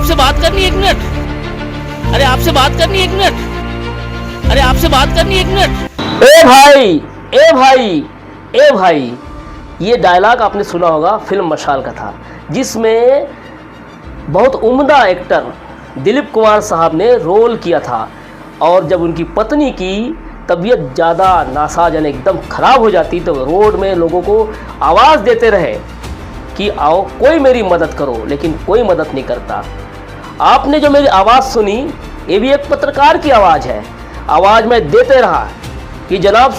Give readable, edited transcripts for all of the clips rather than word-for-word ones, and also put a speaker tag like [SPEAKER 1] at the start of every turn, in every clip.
[SPEAKER 1] आपसे बात करनी है 1 मिनट। अरे आपसे बात करनी है 1 मिनट। अरे आपसे बात करनी है 1 मिनट।
[SPEAKER 2] ए भाई, ए भाई, ए भाई, ये डायलॉग आपने सुना होगा फिल्म मशाल का था, जिसमें बहुत उम्दा एक्टर दिलीप कुमार साहब ने रोल किया था। और जब उनकी पत्नी की तबीयत ज़्यादा नासाज यानी एकदम ख़राब हो जाती तो रोड में लोगों को आवाज़ देते रहे कि आओ कोई मेरी मदद करो, लेकिन कोई मदद नहीं करता। आपने जो मेरी आवाज़ सुनी ये भी एक पत्रकार की आवाज़ है। आवाज़ में देते रहा कि जनाब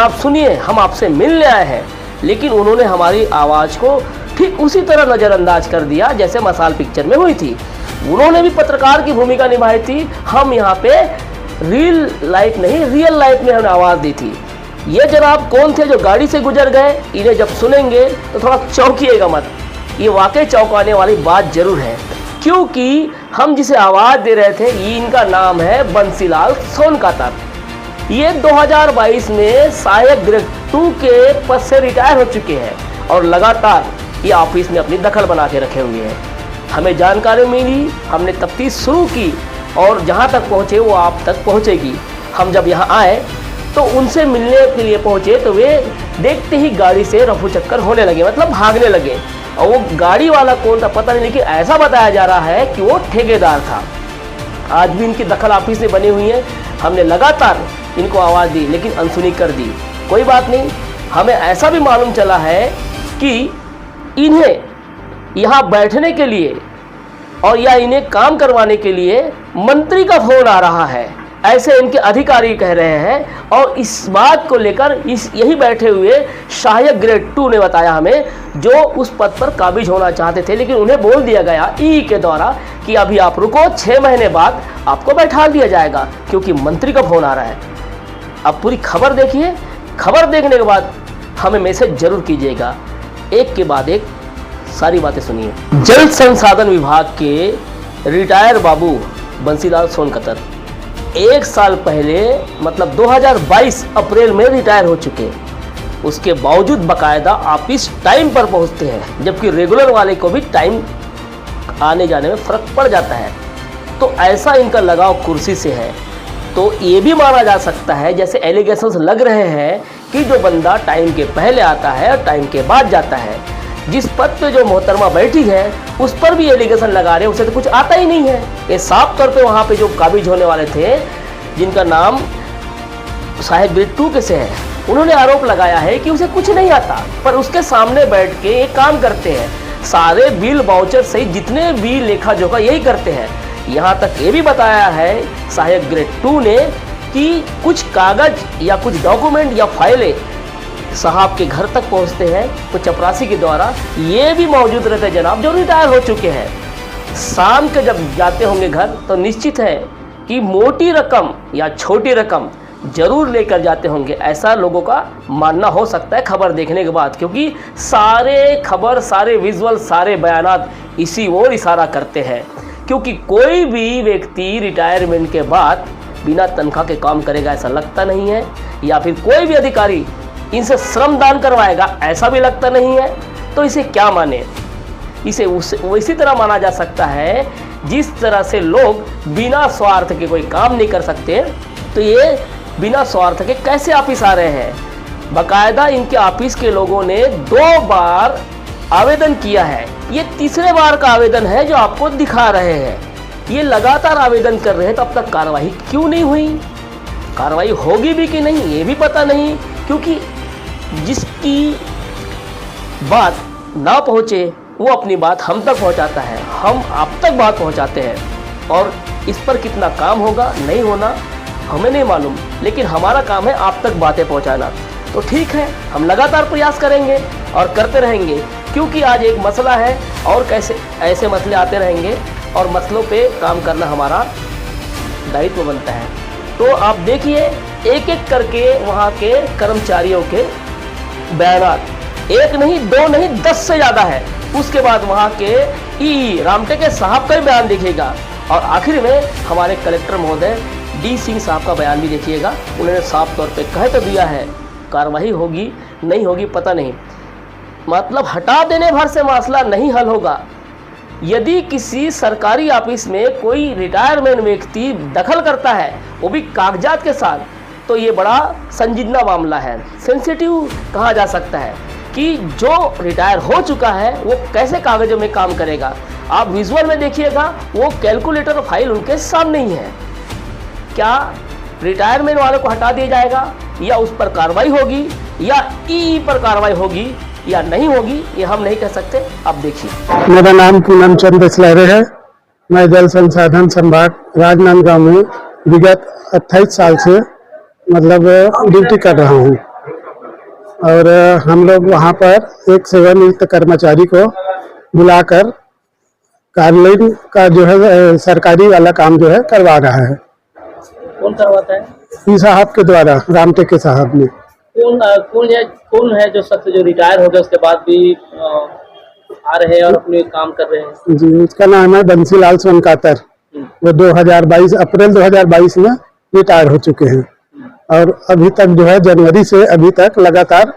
[SPEAKER 2] सुनिए, हम आपसे मिलने आए हैं, लेकिन उन्होंने हमारी आवाज़ को ठीक उसी तरह नज़रअंदाज कर दिया जैसे मशाल पिक्चर में हुई थी। उन्होंने भी पत्रकार की भूमिका निभाई थी। हम यहाँ पे रियल लाइफ में हमने आवाज़ दी थी। ये जनाब कौन थे जो गाड़ी से गुजर गए, इन्हें जब सुनेंगे तो थोड़ा चौंकिएगा मत। ये वाकई चौंकाने वाली बात जरूर है, क्योंकि हम जिसे आवाज़ दे रहे थे इनका नाम है बंसीलाल सोनकातर। ये 2022 में सहायक ग्रेड 2 के पद से रिटायर हो चुके हैं और लगातार ये ऑफिस में अपनी दखल बना के रखे हुए हैं। हमें जानकारी मिली, हमने तफ्तीश शुरू की और जहाँ तक पहुँचे वो आप तक पहुँचेगी। हम जब यहाँ आए तो उनसे मिलने के लिए पहुँचे तो वे देखते ही गाड़ी से रफू चक्कर होने लगे, मतलब भागने लगे। और वो गाड़ी वाला कौन था पता नहीं, लेकिन ऐसा बताया जा रहा है कि वो ठेकेदार था। आज भी इनकी दखल ऑफिस में बनी हुई है। हमने लगातार इनको आवाज़ दी लेकिन अनसुनी कर दी। कोई बात नहीं, हमें ऐसा भी मालूम चला है कि इन्हें यहाँ बैठने के लिए और या इन्हें काम करवाने के लिए मंत्री का फोन आ रहा है, ऐसे इनके अधिकारी कह रहे हैं। और इस बात को लेकर यही बैठे हुए सहायक ग्रेड 2 ने बताया हमें, जो उस पद पर काबिज होना चाहते थे, लेकिन उन्हें बोल दिया गया ई के द्वारा कि अभी आप रुको, 6 महीने बाद आपको बैठा दिया जाएगा, क्योंकि मंत्री का फोन आ रहा है। अब पूरी खबर देखिए, खबर देखने के बाद हमें मैसेज जरूर कीजिएगा। एक के बाद एक सारी बातें सुनिए। जल संसाधन विभाग के रिटायर बाबू बंसीलाल सोनकातर 1 साल पहले मतलब 2022 अप्रैल में रिटायर हो चुके। उसके बावजूद बाकायदा ऑफिस टाइम पर पहुंचते हैं, जबकि रेगुलर वाले को भी टाइम आने जाने में फ़र्क पड़ जाता है। तो ऐसा इनका लगाव कुर्सी से है। तो ये भी माना जा सकता है, जैसे एलिगेशंस लग रहे हैं कि जो बंदा टाइम के पहले आता है और टाइम के बाद जाता है, जिस पद पे जो मोहतरमा बैठी है उस पर भी एलिगेशन लगा रहे हैं उसे तो कुछ आता ही नहीं है। ये साफ तौर पे वहाँ पे जो काबिज होने वाले थे, जिनका नाम सहायक ग्रेड 2 के से है, उन्होंने आरोप लगाया है कि उसे कुछ नहीं आता, पर उसके सामने बैठ के ये काम करते हैं। सारे बिल वाउचर सहित जितने भी लेखा जोखा यही करते हैं। यहाँ तक ये भी बताया है सहायक ग्रेड 2 ने कि कुछ कागज या कुछ डॉक्यूमेंट या फाइलें साहब के घर तक पहुंचते हैं तो चपरासी के द्वारा ये भी मौजूद रहते हैं जनाब, जो रिटायर हो चुके हैं। शाम के जब जाते होंगे घर तो निश्चित है कि मोटी रकम या छोटी रकम जरूर लेकर जाते होंगे, ऐसा लोगों का मानना हो सकता है खबर देखने के बाद, क्योंकि सारे खबर, सारे विजुअल, सारे बयानात इसी ओर इशारा करते हैं। क्योंकि कोई भी व्यक्ति रिटायरमेंट के बाद बिना तनख्वाह के काम करेगा ऐसा लगता नहीं है, या फिर कोई भी अधिकारी इनसे श्रमदान करवाएगा ऐसा भी लगता नहीं है। तो इसे क्या माने? इसे उसी तरह माना जा सकता है जिस तरह से लोग बिना स्वार्थ के कोई काम नहीं कर सकते, तो ये बिना स्वार्थ के कैसे ऑफिस आ रहे हैं। बाकायदा इनके ऑफिस के लोगों ने 2 बार आवेदन किया है, ये तीसरे बार का आवेदन है जो आपको दिखा रहे हैं। ये लगातार आवेदन कर रहे हैं, तो अब तक कार्रवाई क्यों नहीं हुई? कार्रवाई होगी भी कि नहीं ये भी पता नहीं, क्योंकि जिसकी बात ना पहुँचे वो अपनी बात हम तक पहुँचाता है, हम आप तक बात पहुँचाते हैं। और इस पर कितना काम होगा नहीं होना हमें नहीं मालूम, लेकिन हमारा काम है आप तक बातें पहुँचाना। तो ठीक है, हम लगातार प्रयास करेंगे और करते रहेंगे, क्योंकि आज एक मसला है और कैसे ऐसे मसले आते रहेंगे और मसलों पे काम करना हमारा दायित्व बनता है। तो आप देखिए एक एक करके वहाँ के कर्मचारियों के बयानात, 1 नहीं 2 नहीं 10 से ज़्यादा है। उसके बाद वहाँ के ई रामटेके साहब का भी बयान देखिएगा, और आखिर में हमारे कलेक्टर महोदय डी सिंह साहब का बयान भी देखिएगा। उन्होंने साफ तौर पे कह तो दिया है, कार्रवाई होगी नहीं होगी पता नहीं, मतलब हटा देने भर से मसला नहीं हल होगा। यदि किसी सरकारी ऑफिस में कोई रिटायरमेंट व्यक्ति दखल करता है, वो भी कागजात के साथ, तो ये बड़ा संजीदना मामला है, सेंसिटिव कहा जा सकता है कि जो रिटायर हो चुका है वो कैसे कागजों में काम करेगा। आप विजुअल में देखिएगा, वो कैलकुलेटर फाइल उनके सामने ही है। क्या रिटायरमेंट वालों को हटा दिया जाएगा या उस पर कार्रवाई होगी या ई पर कार्रवाई होगी या नहीं होगी, ये हम नहीं कह सकते। आप देखिए।
[SPEAKER 3] मेरा नाम पूनम चंद इसलारे है। मैं जल संसाधन संभाग राजनांदगांव में विगत 28 साल से मतलब ड्यूटी कर रहा हूँ और हम लोग वहाँ पर एक सेवानिवृत्त कर्मचारी को बुलाकर कार्यालय का जो है सरकारी वाला काम जो है करवा रहा है।
[SPEAKER 1] कौन करवाता है?
[SPEAKER 3] ई साहब के द्वारा, राम टेके साहब ने।
[SPEAKER 1] कौन है जो शख्स जो रिटायर हो गया उसके बाद भी आ रहे हैं और अपने काम कर रहे हैं?
[SPEAKER 3] जी, उसका नाम है बंसीलाल सोनकातर। वो 2022 अप्रैल 2022 में रिटायर हो चुके हैं और अभी तक जो है जनवरी से अभी तक लगातार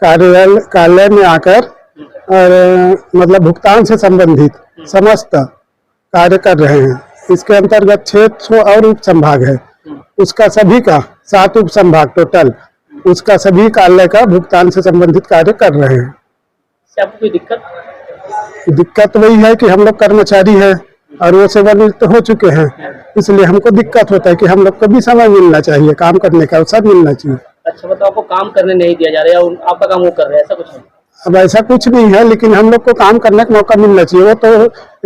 [SPEAKER 3] कार्यालय में आकर और मतलब भुगतान से संबंधित समस्त कार्य कर रहे हैं। इसके अंतर्गत 600 और उप संभाग है, उसका सभी का 7 उप संभाग टोटल, उसका सभी कार्यालय का भुगतान से संबंधित कार्य कर रहे हैं।
[SPEAKER 1] आपको कोई
[SPEAKER 3] दिक्कत वही है कि हम लोग कर्मचारी हैं और वो सेवानिवृत्त हो चुके हैं, इसलिए हमको दिक्कत होता है कि हम लोग को भी समय मिलना चाहिए, काम करने का अवसर मिलना चाहिए।
[SPEAKER 1] अच्छा, मतलब आपको काम करने नहीं दिया जा रहा है, आपका काम वो कर रहे हैं, ऐसा कुछ है?
[SPEAKER 3] अब ऐसा कुछ नहीं है, लेकिन हम लोग को काम करने का मौका मिलना चाहिए। वो तो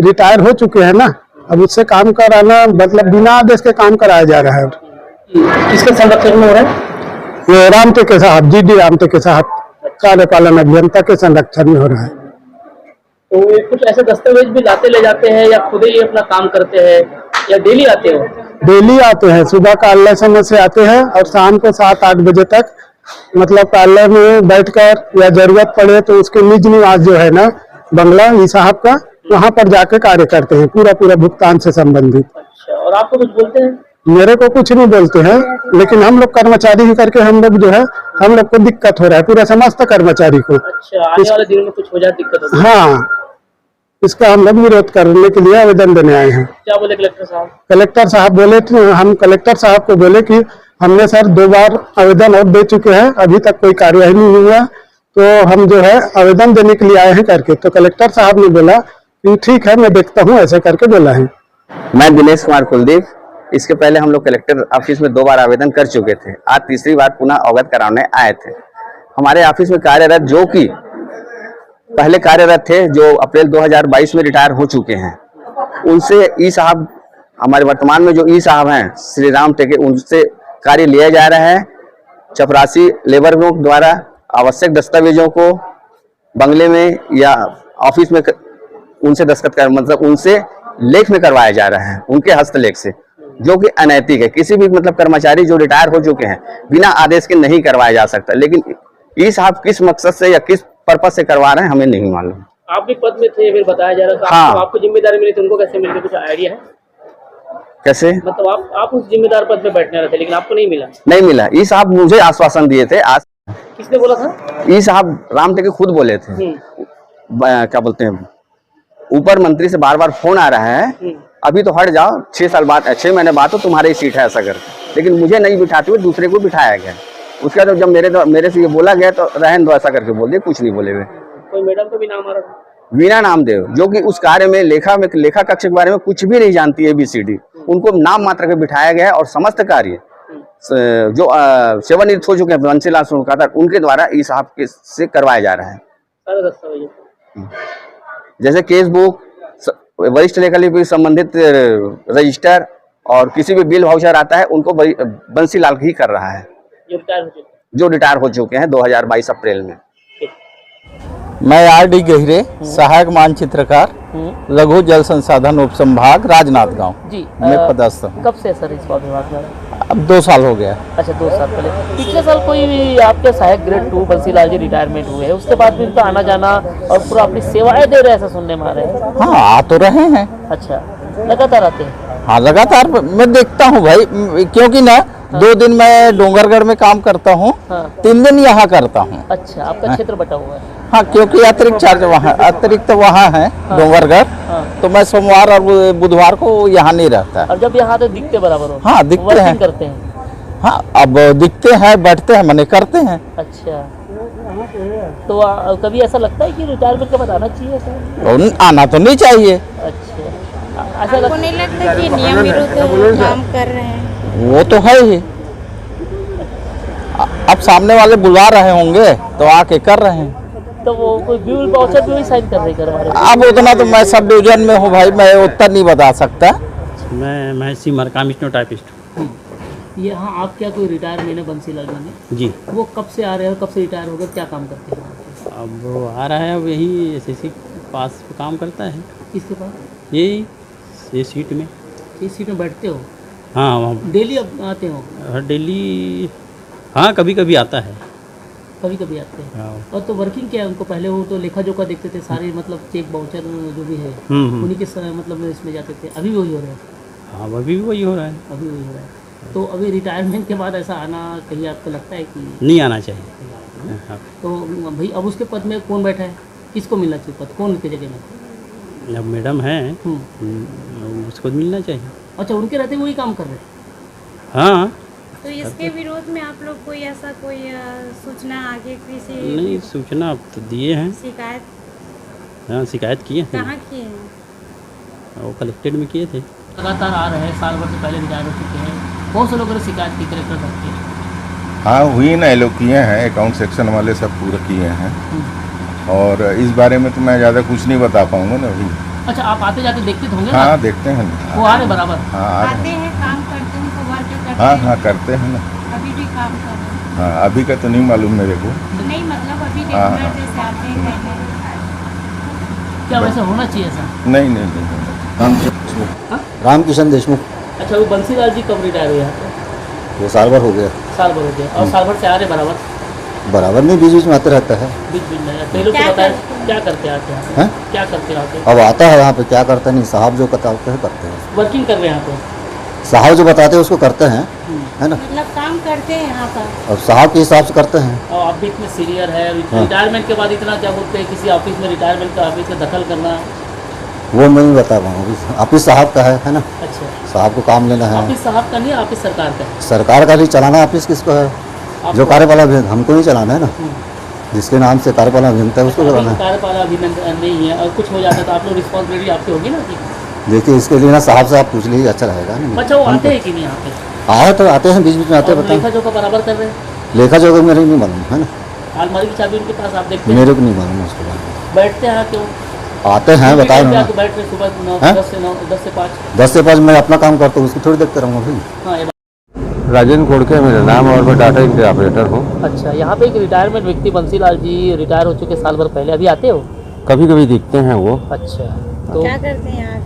[SPEAKER 3] रिटायर हो चुके हैं ना, अब उससे काम कराना मतलब बिना आदेश के काम कराया जा रहा है।
[SPEAKER 1] किसके संरक्षण में हो रहा है?
[SPEAKER 3] ये राम टेके साहब, GD राम टेके साहब कार्यपालन अभियंता के संरक्षण में हो रहा है।
[SPEAKER 1] तो कुछ ऐसे दस्तावेज भी लाते ले जाते हैं या खुद ही अपना काम करते हैं या डेली आते हो?
[SPEAKER 3] डेली आते हैं, सुबह कार्यालय समय से आते हैं और शाम को 7-8 बजे तक मतलब कार्यालय में बैठकर या जरूरत पड़े तो उसके निज निवास जो है ना बंगला ई साहब का, वहाँ पर जाके कार्य करते हैं पूरा भुगतान से संबंधित।
[SPEAKER 1] अच्छा, और आपको कुछ बोलते हैं?
[SPEAKER 3] मेरे को कुछ नहीं बोलते हैं, लेकिन हम लोग कर्मचारी ही करके हम लोग जो है हम लोग को दिक्कत हो रहा है, पूरे समस्त कर्मचारी को।
[SPEAKER 1] अच्छा, आने वाले दिनों में कुछ हो जाए दिक्कत होगी?
[SPEAKER 3] हाँ, इसका हम लोग विरोध करने के लिए आवेदन देने आए हैं।
[SPEAKER 1] क्या बोले कलेक्टर साहब?
[SPEAKER 3] कलेक्टर साहब बोले, हम कलेक्टर साहब को बोले कि हमने सर 2 बार आवेदन और दे चुके हैं, अभी तक कोई कार्यवाही नहीं हुआ, तो हम जो है आवेदन देने के लिए आए हैं करके। तो कलेक्टर साहब ने बोला कि ठीक है, मैं देखता हूँ, ऐसे करके बोला है।
[SPEAKER 4] मैं दिनेश कुमार कुलदीप। इसके पहले हम लोग कलेक्टर ऑफिस में 2 बार आवेदन कर चुके थे, आज तीसरी बार पुनः अवगत कराने आए थे। हमारे ऑफिस में कार्यरत जो कि पहले कार्यरत थे, जो अप्रैल 2022 में रिटायर हो चुके हैं, उनसे ई साहब, हमारे वर्तमान में जो ई साहब हैं श्री राम टेके, उनसे कार्य लिया जा रहा है। चपरासी लेबरों द्वारा आवश्यक दस्तावेजों को बंगले में या ऑफिस में उनसे दस्तखत कर मतलब उनसे लेख में करवाया जा रहा है, उनके हस्तलेख से, जो कि अनैतिक है। किसी भी मतलब कर्मचारी जो रिटायर हो चुके हैं बिना आदेश के नहीं करवाया जा सकता, लेकिन ई साहब किस मकसद से या किस पर्पज से करवा रहे हैं हमें नहीं मालूम।
[SPEAKER 1] आप भी पद में थे, फिर बताया जा रहा था।
[SPEAKER 4] हाँ।
[SPEAKER 1] आपको जिम्मेदारी मिली, तुमको कैसे मिली, कुछ आइडिया है?
[SPEAKER 4] कैसे
[SPEAKER 1] मतलब आप उस जिम्मेदार पद में बैठने रहे थे लेकिन आपको नहीं मिला?
[SPEAKER 4] नहीं मिला। ई साहब मुझे आश्वासन दिए थे। आज
[SPEAKER 1] किसने बोला था?
[SPEAKER 4] ई साहब राम टेके खुद बोले थे। क्या बोलते हैं, ऊपर मंत्री से बार बार फोन आ रहा है, अभी तो हट जाओ, 6 महीने बाद तो तुम्हारी सीट है, ऐसा करके। लेकिन मुझे नहीं बिठाते हुए दूसरे को बिठाया गया। उसके बाद जब मेरे से ये बोला गया तो रहन दो, ऐसा करके बोल दिया, कुछ नहीं बोले हुए।
[SPEAKER 1] कोई मैडम को भी नाम आ रहा था?
[SPEAKER 4] वीणा नामदेव, जो कि उस कार्य में लेखा कक्ष के बारे में कुछ भी नहीं जानती है, ABCD, उनको नाम मात्र के बिठाया गया है और समस्त कार्य जो सेवानिवृत्त हो चुके हैं बंसीलाल सोनकातर, उनके द्वारा ई साहब से करवाया जा रहा है।
[SPEAKER 1] सारे दस्तावेज
[SPEAKER 4] जैसे केस बुक, वरिष्ठ लेखालिपि संबंधित रजिस्टर और किसी भी बिल वाउचर आता है, उनको बंसीलाल ही कर रहा है, जो रिटायर हो चुके हैं 2022 अप्रैल में।
[SPEAKER 5] मैं RD गहिरे, सहायक मानचित्रकार, लघु जल संसाधन उप संभाग राजनांदगांव
[SPEAKER 2] जी
[SPEAKER 5] में पदस्थ हूँ।
[SPEAKER 2] कब से सर इस विभाग में?
[SPEAKER 5] अब 2 साल हो गया।
[SPEAKER 2] अच्छा, 2 साल पहले। पिछले साल कोई भी आपके सहायक ग्रेड 2 बंसीलाल जी रिटायरमेंट हुए हैं, उसके बाद भी उनका आना जाना और पूरा अपनी सेवाएं दे रहे हैं, ऐसा सुनने में आ रहे हैं।
[SPEAKER 5] हाँ, आ तो रहे हैं।
[SPEAKER 2] अच्छा, लगातार आते हैं?
[SPEAKER 5] हाँ, लगातार मैं देखता हूँ भाई, क्योंकि ना 2 दिन मैं डोंगरगढ़ में काम करता हूँ,
[SPEAKER 2] हाँ।
[SPEAKER 5] 3 दिन यहाँ करता हूँ।
[SPEAKER 2] अच्छा, आपका क्षेत्र बटा हुआ है।
[SPEAKER 5] हाँ, क्योंकि अतिरिक्त चार्ज वहाँ है डोंगरगढ़,
[SPEAKER 2] हाँ।
[SPEAKER 5] तो मैं सोमवार और बुधवार को यहाँ नहीं रहता।
[SPEAKER 2] और जब यहाँ तो दिखते बराबर हो?
[SPEAKER 5] हाँ, दिखते
[SPEAKER 2] वर्किंग
[SPEAKER 5] हैं।
[SPEAKER 2] करते हैं?
[SPEAKER 5] हाँ, अब दिखते हैं, बैठते हैं, मने करते हैं।
[SPEAKER 2] अच्छा, तो कभी ऐसा लगता है कि रिटायरमेंट के बाद आना चाहिए सर?
[SPEAKER 5] और आना तो नहीं चाहिए।
[SPEAKER 2] अच्छा, ऐसा
[SPEAKER 6] आपको नहीं लगता कि नियम विरुद्ध काम कर रहे हैं?
[SPEAKER 5] वो तो है ही। अब सामने वाले बुला रहे होंगे तो आके कर रहे हैं।
[SPEAKER 2] तो वो कोई बिल वाउचर भी वही साइन कर रहे करवा रहे?
[SPEAKER 5] अब उतना तो मैं सब डिवीजन में हूँ भाई, मैं उत्तर नहीं बता सकता।
[SPEAKER 7] मैं महसी मरकामिस्नो टाइपिस्ट।
[SPEAKER 2] ये हाँ, आप क्या कोई रिटायरमेंट है बंसीलाल जी ने?
[SPEAKER 7] जी,
[SPEAKER 2] वो कब से आ रहे हैं और कब से रिटायर हो गए, क्या काम करते हैं?
[SPEAKER 7] अब वो आ रहा है, अब यही एसएससी पास पे काम करता है,
[SPEAKER 2] किसके पास?
[SPEAKER 7] यही ये सीट में।
[SPEAKER 2] इस सीट में बैठते हो?
[SPEAKER 7] हाँ, वहाँ
[SPEAKER 2] डेली अब आते हो?
[SPEAKER 7] डेली, हाँ कभी कभी आता है।
[SPEAKER 2] कभी कभी आते हैं।
[SPEAKER 7] हाँ।
[SPEAKER 2] और तो वर्किंग क्या है उनको? पहले वो तो लेखा जोखा देखते थे सारे, मतलब चेक बाउचर जो भी है उन्हीं के मतलब इसमें जाते थे। अभी वही हो रहा है?
[SPEAKER 7] हाँ, अभी भी वही हो रहा है।
[SPEAKER 2] अभी वही हो रहा है। तो अभी रिटायरमेंट के बाद ऐसा आना कहीं आपको लगता है कि
[SPEAKER 7] नहीं आना चाहिए। हाँ।
[SPEAKER 2] तो भाई अब उसके पद में कौन बैठा है? किसको मिलना चाहिए पद, कौन की जगह में?
[SPEAKER 7] अब मैडम है, उसको मिलना चाहिए।
[SPEAKER 2] अच्छा, उनके रहते वही काम कर रहे हैं?
[SPEAKER 7] हाँ,
[SPEAKER 6] तो इसके विरोध में आप लोग कोई ऐसा कोई सूचना आगे किसी
[SPEAKER 7] नहीं सूचना अब तो दिए हैं।
[SPEAKER 6] शिकायत
[SPEAKER 7] हाँ, शिकायत किए हैं,
[SPEAKER 6] कहाँ किए हैं?
[SPEAKER 7] वो कलेक्टेड में किए थे।
[SPEAKER 2] लगातार आ रहे हैं, साल भर से पहले रिटायर हो चुके हैं। बहुत से लोगों ने शिकायत की कलेक्टर तक की।
[SPEAKER 8] हाँ हुई ना, ये लोग किए हैं, अकाउंट सेक्शन वाले सब पूरा किए हैं। और इस बारे में तो मैं ज़्यादा कुछ नहीं बता पाऊँगा ना अभी।
[SPEAKER 2] अच्छा, आप आते जाते देखते तो होंगे ना?
[SPEAKER 8] हाँ, देखते हैं
[SPEAKER 2] वो आ रहे बराबर?
[SPEAKER 8] हाँ, आ रहे
[SPEAKER 6] आते
[SPEAKER 8] हैं।
[SPEAKER 6] हैं, काम करते हैं, तो वर्क करते
[SPEAKER 8] हाँ
[SPEAKER 6] हैं।
[SPEAKER 8] हाँ, करते हैं ना।
[SPEAKER 6] अभी भी काम कर रहे हैं?
[SPEAKER 8] हाँ, अभी का तो नहीं मालूम मेरे को।
[SPEAKER 6] नहीं, मतलब अभी
[SPEAKER 8] हाँ,
[SPEAKER 6] रेगुलर
[SPEAKER 8] हाँ।
[SPEAKER 6] जैसे आते हैं कहने।
[SPEAKER 2] क्या वैसे होना चाहिए ऐसा?
[SPEAKER 8] नहीं नहीं नहीं।
[SPEAKER 9] रामकिशन देशमुख।
[SPEAKER 2] अच्छा, वो बंसीलाल जी कब रिटायर हुए यहाँ पे?
[SPEAKER 9] वो साल भर हो गया।
[SPEAKER 2] साल भर हो गया। और साल भर से आ रहे बराबर?
[SPEAKER 9] बराबर नहीं, बीच बीच में आते रहता है।
[SPEAKER 2] बीच बीच में पहले तो बताया क्या करते आते हैं?
[SPEAKER 9] हैं?
[SPEAKER 2] क्या करते आते?
[SPEAKER 9] अब आता है यहाँ पे, क्या करता नहीं, साहब जो बताते हैं करते हैं।
[SPEAKER 2] वर्किंग कर रहे हैं यहाँ पे?
[SPEAKER 9] साहब जो बताते हैं उसको करते हैं, है ना।
[SPEAKER 6] मतलब काम करते हैं यहाँ पर?
[SPEAKER 9] अब साहब के हिसाब से करते हैं।
[SPEAKER 2] और आप भी इतने सीनियर है,
[SPEAKER 9] हाँ।
[SPEAKER 2] रिटायरमेंट के बाद इतना क्या बोलते हैं किसी ऑफिस में, रिटायरमेंट का ऑफिस में दखल करना?
[SPEAKER 9] वो मैं नहीं बता पाऊँ, ऑफिस साहब का है ना।
[SPEAKER 2] अच्छा,
[SPEAKER 9] साहब को काम लेना है।
[SPEAKER 2] ऑफिस साहब का नहीं है, ऑफिस सरकार का है।
[SPEAKER 9] सरकार का भी चलाना है, ऑफिस किसको है? जो कार्यपालक अभियंता, हमको नहीं चलाना है ना। जिसके नाम से कार्यपालक अभियंता है उसको चलाना है।
[SPEAKER 2] कार्यपालक अभिनंदन नहीं है और कुछ हो जाता है तो आप लोग रिस्पॉन्सिबिलिटी आपकी होगी ना कि?
[SPEAKER 9] देखिए, इसके लिए ना साहब से आप पूछ लीजिए, अच्छा रहेगा ना।
[SPEAKER 2] अच्छा, वो आते हैं कि नहीं यहाँ पे?
[SPEAKER 9] आए तो आते हैं, बीच बीच में आते हैं।
[SPEAKER 2] और
[SPEAKER 9] बताओ,
[SPEAKER 2] लेखा जोखा बराबर कर रहे हैं?
[SPEAKER 9] लेखा जोखा मेरे नहीं मालूम है ना।
[SPEAKER 2] अलमारी की चाबी उनके पास आप देखते हैं?
[SPEAKER 9] मेरे को नहीं मालूम उसके बारे में।
[SPEAKER 2] बैठते हैं क्यों?
[SPEAKER 9] आते हैं, बताओ ना।
[SPEAKER 2] बैठ रहे सुबह 9
[SPEAKER 9] हैं?
[SPEAKER 2] 10 से 9 10 से 5।
[SPEAKER 9] 10 से 5 मैं अपना काम करता हूँ, उसको थोड़ी देखते रहूँगा भाई।
[SPEAKER 2] हाँ, ये
[SPEAKER 10] राजेंद्र कोड़के मेरा नाम और मैं डाटा एंट्री ऑपरेटर हूँ।
[SPEAKER 2] अच्छा, यहाँ पे एक रिटायरमेंट व्यक्ति बंसीलाल जी रिटायर हो चुके साल भर पहले, अभी आते हो?
[SPEAKER 10] कभी कभी दिखते हैं वो।
[SPEAKER 2] अच्छा, तो
[SPEAKER 6] क्या करते हैं यहाँ?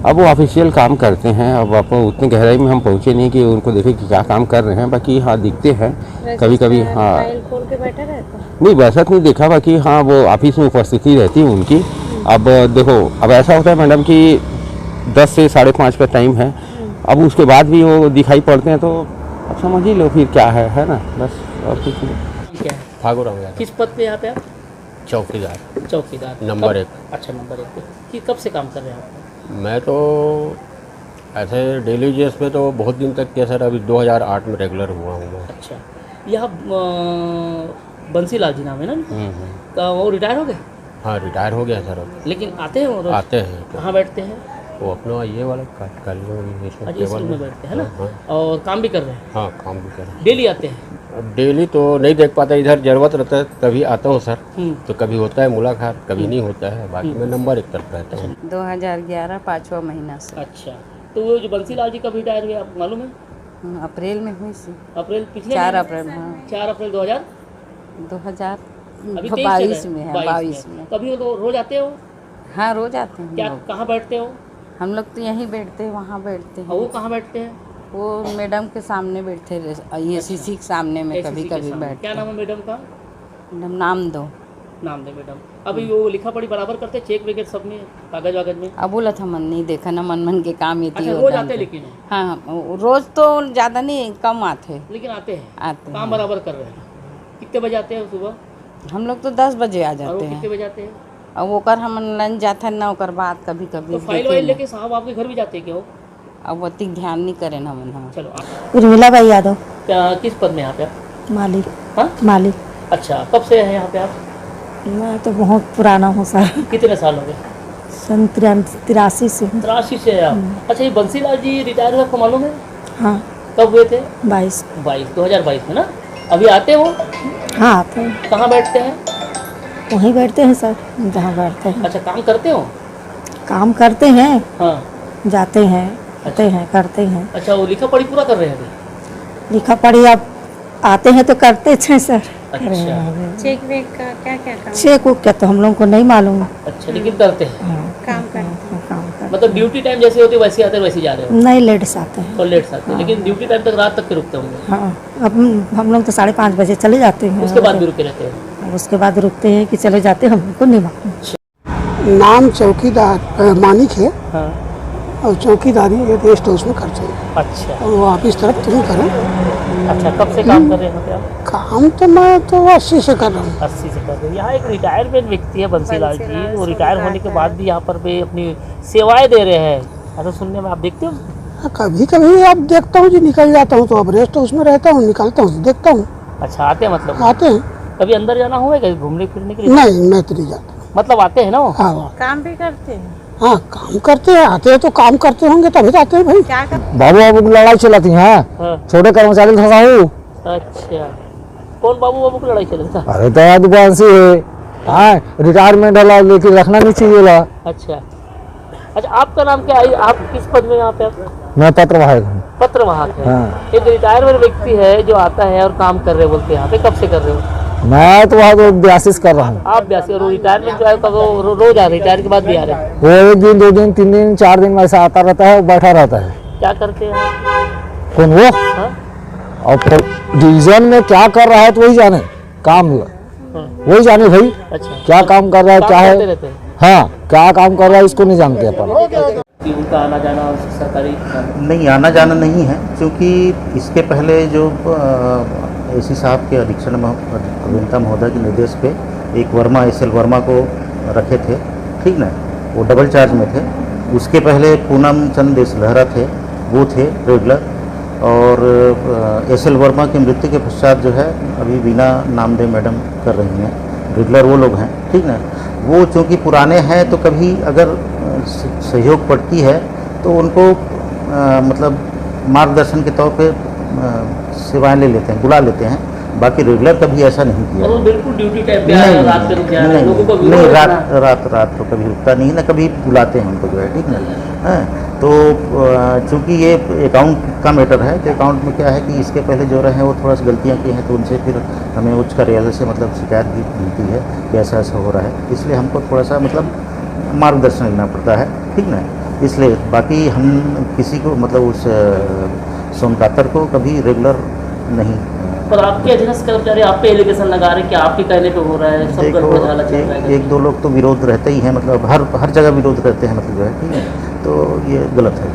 [SPEAKER 10] अब वो ऑफिशियल काम करते हैं। अब आप उतनी गहराई में हम पहुँचे नहीं कि उनको देखें कि क्या काम कर रहे हैं। बाकी हाँ, दिखते हैं कभी कभी। हाँ,
[SPEAKER 6] फाइल खोल के बैठा रहता है?
[SPEAKER 10] नहीं वैसा तो नहीं देखा, बाकी हाँ वो ऑफिस में उपस्थिति रहती है उनकी। अब देखो, अब ऐसा होता है मैडम कि 10 से 5:30 का टाइम है, अब उसके बाद भी वो दिखाई पड़ते हैं तो अब समझ ही लो फिर क्या है ना, बस और कुछ नहीं।
[SPEAKER 2] क्या है?
[SPEAKER 11] ठाकुर हो गया,
[SPEAKER 2] किस पद पे यहाँ पे आप?
[SPEAKER 11] चौकीदार
[SPEAKER 2] चौकीदार
[SPEAKER 11] नंबर 1।
[SPEAKER 2] अच्छा, नंबर 1 पे कि कब से काम कर रहे हैं आप?
[SPEAKER 11] मैं तो ऐसे डेली बेस पे तो बहुत दिन तक किया सर, अभी 2008 में रेगुलर हुआ हूँ मैं।
[SPEAKER 2] अच्छा, यहाँ बंसीलाल जी नाम है ना? तो वो रिटायर हो गए?
[SPEAKER 11] हाँ, रिटायर हो गया सर अब।
[SPEAKER 2] लेकिन आते हैं वो रोज?
[SPEAKER 11] आते हैं तो
[SPEAKER 2] कहाँ बैठते हैं?
[SPEAKER 11] वो अपना ये वाला
[SPEAKER 2] अच्छा, इस
[SPEAKER 11] टेबल
[SPEAKER 2] रूम में बैठते हैं ना?
[SPEAKER 11] हाँ,
[SPEAKER 2] और काम भी कर रहे हैं?
[SPEAKER 11] हाँ, काम भी कर रहे हैं।
[SPEAKER 2] डेली आते हैं?
[SPEAKER 11] अब डेली तो नहीं देख पाता, इधर जरूरत रहता है तभी आता हूँ सर। तो कभी होता है मुलाकात, कभी नहीं होता है। बाकी मैं नंबर 1 तरफ रहता हूँ।
[SPEAKER 6] 2011 5वां महीना से।
[SPEAKER 2] अच्छा, तो वो जो बंसीलाल जी कब रिटायर हुए आपको मालूम है?
[SPEAKER 6] अप्रैल में हुई सी।
[SPEAKER 2] अप्रैल पिछले
[SPEAKER 6] 4
[SPEAKER 2] महीने?
[SPEAKER 6] अप्रैल। हाँ,
[SPEAKER 2] 4 अप्रैल 2022
[SPEAKER 6] 2022 में है।
[SPEAKER 2] 22 में। कभी वो रोज आते हो?
[SPEAKER 6] हाँ, रोज आते हैं।
[SPEAKER 2] क्या, कहाँ बैठते हो?
[SPEAKER 6] हम लोग तो यहीं बैठते हैं, वहाँ बैठते हैं।
[SPEAKER 2] और वो कहाँ बैठते हैं?
[SPEAKER 6] वो मैडम के सामने बैठते रहे, ये सीसी के सामने में कभी कभी बैठते।
[SPEAKER 2] क्या नाम है मैडम का?
[SPEAKER 6] मैडम नाम दो।
[SPEAKER 2] नाम दे मैडम।
[SPEAKER 1] अभी वो लिखा पढ़ी बराबर करते, चेक वगैरह सब में, कागज वागज में?
[SPEAKER 12] अब बोला था मन नहीं देखा ना, मन के काम ये
[SPEAKER 1] अच्छा, रोज आते लेकिन?
[SPEAKER 12] हाँ, रोज तो ज़्यादा नहीं, कम आते,
[SPEAKER 1] लेकिन आते हैं,
[SPEAKER 12] आते
[SPEAKER 1] काम बराबर कर रहे हैं। कितने बजे आते हैं सुबह?
[SPEAKER 12] हम लोग तो 10 बजे आ जाते हैं।
[SPEAKER 1] कितने बजे आते हैं?
[SPEAKER 12] अब वो कर हम लंच जाता है ना, ओकर बाद कभी कभी
[SPEAKER 1] तो फाइल वाइल लेके साहब आपके घर भी जाते हैं क्या?
[SPEAKER 12] अब वो अति ध्यान नहीं करे ना मन। हाँ,
[SPEAKER 1] चलो।
[SPEAKER 13] उर्मिला बाई यादव।
[SPEAKER 1] क्या किस पद में यहाँ पे आप?
[SPEAKER 13] मालिक।
[SPEAKER 1] हाँ,
[SPEAKER 13] मालिक।
[SPEAKER 1] अच्छा, कब से हैं यहाँ पे आप?
[SPEAKER 13] मैं तो बहुत पुराना हूँ सर।
[SPEAKER 1] कितने साल हो गए?
[SPEAKER 13] सन 83 से।
[SPEAKER 1] 83 से आप? अच्छा, ये बंसीलाल जी रिटायर हुए आपको मालूम है?
[SPEAKER 13] हाँ।
[SPEAKER 1] कब हुए थे?
[SPEAKER 13] 2022
[SPEAKER 1] में ना। अभी आते हो?
[SPEAKER 13] हाँ, आते हैं।
[SPEAKER 1] कहाँ बैठते हैं?
[SPEAKER 13] वहीं बैठते हैं सर, जहाँ बैठते हैं।
[SPEAKER 1] अच्छा, काम करते हो?
[SPEAKER 13] काम करते हैं।
[SPEAKER 1] हाँ।
[SPEAKER 13] जाते हैं, आते हैं, करते हैं।
[SPEAKER 1] अच्छा, वो लिखा पढ़ी पूरा कर रहे हैं अभी?
[SPEAKER 13] लिखा पढ़ी अब आते हैं तो करते हैं सर।
[SPEAKER 1] अच्छा।
[SPEAKER 6] चेक वेक का क्या क्या काम?
[SPEAKER 13] चेक क्या तो हम लोगों को नहीं मालूम।
[SPEAKER 1] अच्छा, लेकिन करते हैं?
[SPEAKER 6] काम करते हैं।
[SPEAKER 13] काम करते।
[SPEAKER 1] मतलब ड्यूटी टाइम जैसे होती है वैसे आते हैं, वैसे जा रहे हो?
[SPEAKER 13] नहीं, लेट से आते हैं।
[SPEAKER 1] और लेट से आते हैं, लेकिन ड्यूटी टाइम तक रात तक के रुकते होंगे?
[SPEAKER 13] हाँ, अब हम लोग तो 5:30 बजे चले जाते हैं।
[SPEAKER 1] उसके बाद भी रुके रहते हैं?
[SPEAKER 13] उसके बाद रुकते हैं कि चले जाते हैं, हमको नहीं मालूम।
[SPEAKER 3] नाम चौकीदार मानिक है।
[SPEAKER 1] हाँ।
[SPEAKER 3] और चौकीदारी गेस्ट हाउस में करते हैं।
[SPEAKER 1] अच्छा।
[SPEAKER 3] और वो ऑफिस तरफ तुम करें।
[SPEAKER 1] अच्छा, कब से काम कर रहे हैं यहाँ पे आप?
[SPEAKER 3] काम तो मैं तो 80 से कर रहा हूँ।
[SPEAKER 1] 80 से कर रहे हैं। यहाँ एक रिटायरमेंट व्यक्ति है बंसीलाल जी, वो रिटायर होने के बाद भी यहाँ पर भी अपनी सेवाएं दे रहे हैं, ऐसा सुनने में आप देखते हो?
[SPEAKER 3] कभी कभी अब देखता हूँ जी, निकल जाता हूँ तो अब रेस्ट हाउस में रहता हूँ, निकलता हूँ देखता हूँ।
[SPEAKER 1] अच्छा, आते हैं मतलब?
[SPEAKER 3] आते हैं।
[SPEAKER 1] कभी अंदर जाना हुआ है घूमने फिरने के लिए?
[SPEAKER 3] नहीं, मैं तो नहीं जाता।
[SPEAKER 1] मतलब आते हैं ना वो?
[SPEAKER 3] हाँ,
[SPEAKER 6] काम भी करते हैं?
[SPEAKER 3] हाँ, काम करते हैं। आते हैं तो काम करते होंगे तभी तो आते हैं भाई।
[SPEAKER 6] क्या कर?
[SPEAKER 9] बाबू बाबू की लड़ाई चलाती है।
[SPEAKER 1] हाँ।
[SPEAKER 9] छोटे कर्मचारी फंसाऊ।
[SPEAKER 1] अच्छा, कौन बाबू की लड़ाई चल रही था?
[SPEAKER 9] अरे दया दुकान से हाँ, रिटायरमेंट वाला लेकिन रखना नहीं चाहिए ला।
[SPEAKER 1] अच्छा। अच्छा, आपका नाम क्या है? आप किस पद में यहाँ पे?
[SPEAKER 9] मैं पत्रवाहक हूँ।
[SPEAKER 1] पत्रवाहक है।
[SPEAKER 9] हाँ।
[SPEAKER 1] एक रिटायरमेंट व्यक्ति है जो आता है और काम कर रहे बोलते हैं यहाँ पे, कब से कर रहे हो?
[SPEAKER 9] मैं तो वहाँ तो 82 कर रहा हूँ।
[SPEAKER 1] आप 82? और रिटायरमेंट जो है रोज आ रहे, रिटायर के बाद भी आ रहे हैं?
[SPEAKER 9] वो 1 दिन 2 दिन 3 दिन 4 दिन ऐसा आता रहता है, बैठा रहता है।
[SPEAKER 1] क्या करते हैं?
[SPEAKER 9] कौन वो?
[SPEAKER 1] हाँ?
[SPEAKER 9] और डिवीजन में क्या कर रहा है तो वही जाने, काम वही जाने भाई।
[SPEAKER 1] अच्छा,
[SPEAKER 9] क्या काम कर रहा है, क्या है? हाँ, क्या काम कर रहा है इसको नहीं जानते अपन।
[SPEAKER 1] उनका आना जाना सरकारी
[SPEAKER 14] नहीं, आना जाना नहीं है, क्योंकि इसके पहले जो एसी साहब के अधीक्षण अभियंता महोदय के निर्देश पे एक वर्मा SL वर्मा को रखे थे, ठीक ना, वो डबल चार्ज में थे। उसके पहले पूनम चंद देशलहरा थे, वो थे रेगुलर। और SL वर्मा की मृत्यु के पश्चात जो है अभी बीना नामदेव मैडम कर रही हैं, रेगुलर वो लोग हैं, ठीक ना। वो चूँकि पुराने हैं तो कभी अगर सहयोग पड़ती है तो उनको मतलब मार्गदर्शन के तौर पे सेवाएं ले लेते हैं, बुला लेते हैं। बाकी रेगुलर कभी ऐसा नहीं किया।
[SPEAKER 1] बिल्कुल ड्यूटी टाइम पे
[SPEAKER 14] नहीं,
[SPEAKER 1] रात में रुक जा रहे हैं लोगों को?
[SPEAKER 14] नहीं, रात तो कभी रुकता नहीं, ना कभी बुलाते हैं उनको जो है, ठीक ना। तो चूँकि ये अकाउंट का मैटर है, तो अकाउंट में क्या है कि इसके पहले जो रहे वो थोड़ा सा गलतियाँ की हैं, तो उनसे फिर हमें उच्च कार्यालय से मतलब शिकायत भी मिलती है कि ऐसा ऐसा हो रहा है, इसलिए हमको थोड़ा सा मतलब मार्गदर्शन लेना पड़ता है, ठीक ना। इसलिए बाकी हम किसी को मतलब उस सोनकातर को कभी रेगुलर नहीं।
[SPEAKER 1] पर आपके अधीनस्थ कर्मचारी आप पे एलिगेशन लगा रहे हैं कि आपके कहने पे हो रहा है, सब गड़बड़ चल रहा है?
[SPEAKER 14] 1-2 लोग तो विरोध रहते ही हैं, मतलब हर जगह विरोध रहते हैं, मतलब जो है, ठीक है, तो ये गलत है।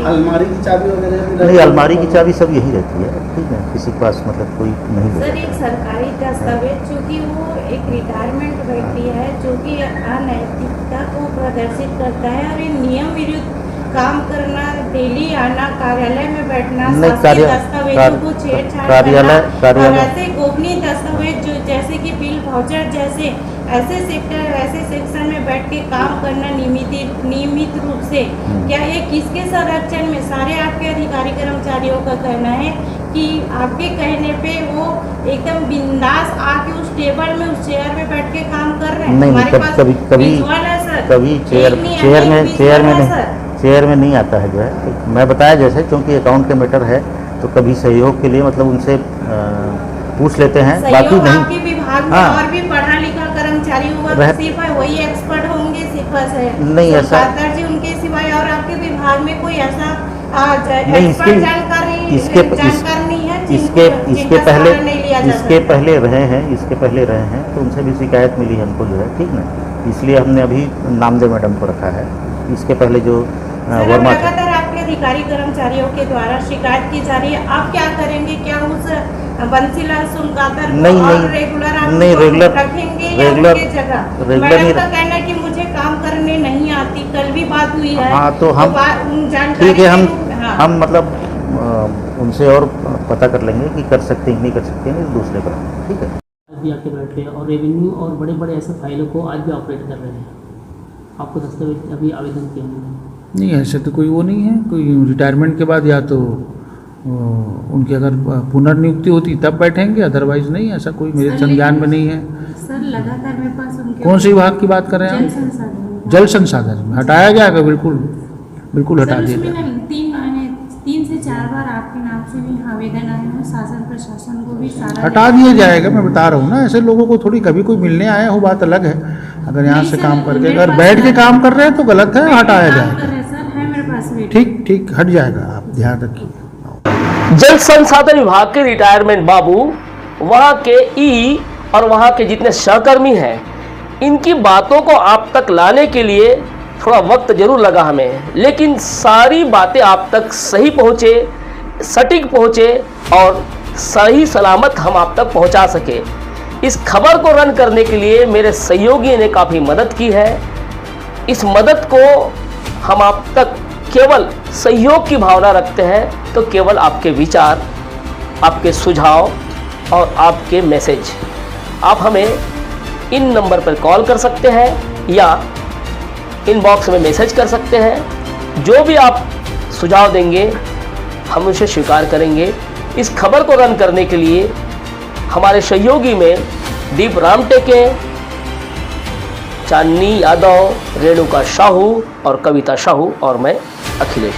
[SPEAKER 5] अलमारी की चाबी वगैरह?
[SPEAKER 14] नहीं, अलमारी की चाबी सब यही रहती है, ठीक है, किसी के पास मतलब कोई नहीं है।
[SPEAKER 6] सर, एक सरकारी दस्तावेज, चूँकि वो एक रिटायरमेंट व्यक्ति है जो कि अनैतिकता को प्रदर्शित करता है और ये नियम विरुद्ध काम करना, डेली आना, कार्यालय में बैठना, दस्तावेजों को छेड़छाड़ करना और ऐसे गोपनीय दस्तावेज जो जैसे कि बिल वाउचर जैसे ऐसे सेक्शन में बैठ के काम करना नियमित रूप से, क्या ये किसके संरक्षण में? सारे आपके अधिकारी कर्मचारियों का कहना है कि आपके कहने पे वो एकदम बिंदास आके उस टेबल में, उस चेयर में बैठ के काम कर रहे हैं।
[SPEAKER 14] नहीं, चेयर में नहीं आता है जो है, मैं बताया जैसे, क्योंकि अकाउंट के मैटर है तो कभी सहयोग के लिए मतलब उनसे पूछ लेते हैं, बाकी नहीं।
[SPEAKER 6] आपके विभाग में और भी पढ़ा लिखा कर्मचारी हुआ सिर्फ वही एक्सपर्ट होंगे, सिर्फ है
[SPEAKER 14] नहीं ऐसा
[SPEAKER 6] जी, उनके सिवाय और आपके विभाग में कोई ऐसा
[SPEAKER 14] नहीं,
[SPEAKER 6] जानकारी नहीं है?
[SPEAKER 14] इसके
[SPEAKER 6] जिनका सहारा नहीं लिया जाता।
[SPEAKER 14] इसके पहले रहे हैं तो उनसे भी शिकायत मिली हमको जो है, ठीक ना, इसलिए हमने अभी नामदेव मैडम को रखा है। इसके पहले जो वर्मा थे,
[SPEAKER 6] लगातार आपके अधिकारी कर्मचारियों के द्वारा शिकायत की जा रही है, आप क्या करेंगे? क्या उस बंसीलाल सुनकातर को और रेगुलर आप रखेंगे या उनकी जगह? मैडम का कहना है कि मुझे काम करने नहीं आती, कल भी बात हुई है।
[SPEAKER 14] हाँ तो हम ठीक है, हम मतलब उनसे और पता कर लेंगे कि कर सकते हैं नहीं कर सकते हैं, दूसरे पर, ठीक है।
[SPEAKER 1] भी आके बैठ रहे हैं और रेवेन्यू और बड़े बड़े ऐसे फाइलों को आज भी ऑपरेट कर रहे हैं। आपको दस्तावेज अभी आवेदन किया
[SPEAKER 15] नहीं, ऐसे तो कोई वो नहीं है। कोई रिटायरमेंट के बाद या तो उनकी अगर पुनर्नियुक्ति होती तब बैठेंगे, अदरवाइज नहीं, ऐसा कोई मेरे संज्ञान में नहीं है।
[SPEAKER 6] सर लगातार मेरे पास उनके
[SPEAKER 15] कौन से विभाग की बात कर रहे हैं आप? जल संसाधन में हटाया जाएगा, बिल्कुल हटा दिया जाएगा।
[SPEAKER 6] 3 से 4 बार आपके नाम से भी आवेदन आए हैं, शासन प्रशासन को भी सारा
[SPEAKER 15] हटा दिया जाएगा। मैं बता रहा हूँ ना, ऐसे लोगों को थोड़ी कभी कोई मिलने आया हो बात अलग है, अगर यहाँ से काम करके अगर बैठ के काम कर रहे हैं तो गलत है, हटाया जाएगा। ठीक हट जाएगा, आप ध्यान रखिए।
[SPEAKER 2] जल संसाधन विभाग के रिटायरमेंट बाबू, वहाँ के ई और वहाँ के जितने सहकर्मी हैं, इनकी बातों को आप तक लाने के लिए थोड़ा वक्त जरूर लगा हमें, लेकिन सारी बातें आप तक सही पहुँचे, सटीक पहुँचे और सही सलामत हम आप तक पहुँचा सके। इस खबर को रन करने के लिए मेरे सहयोगी ने काफ़ी मदद की है। इस मदद को हम आप तक केवल सहयोग की भावना रखते हैं, तो केवल आपके विचार, आपके सुझाव और आपके मैसेज, आप हमें इन नंबर पर कॉल कर सकते हैं या इनबॉक्स में मैसेज कर सकते हैं। जो भी आप सुझाव देंगे हम उसे स्वीकार करेंगे। इस खबर को रन करने के लिए हमारे सहयोगी में दीप रामटेके, चांदनी यादव, रेणुका साहू और कविता साहू और मैं अखिलेश।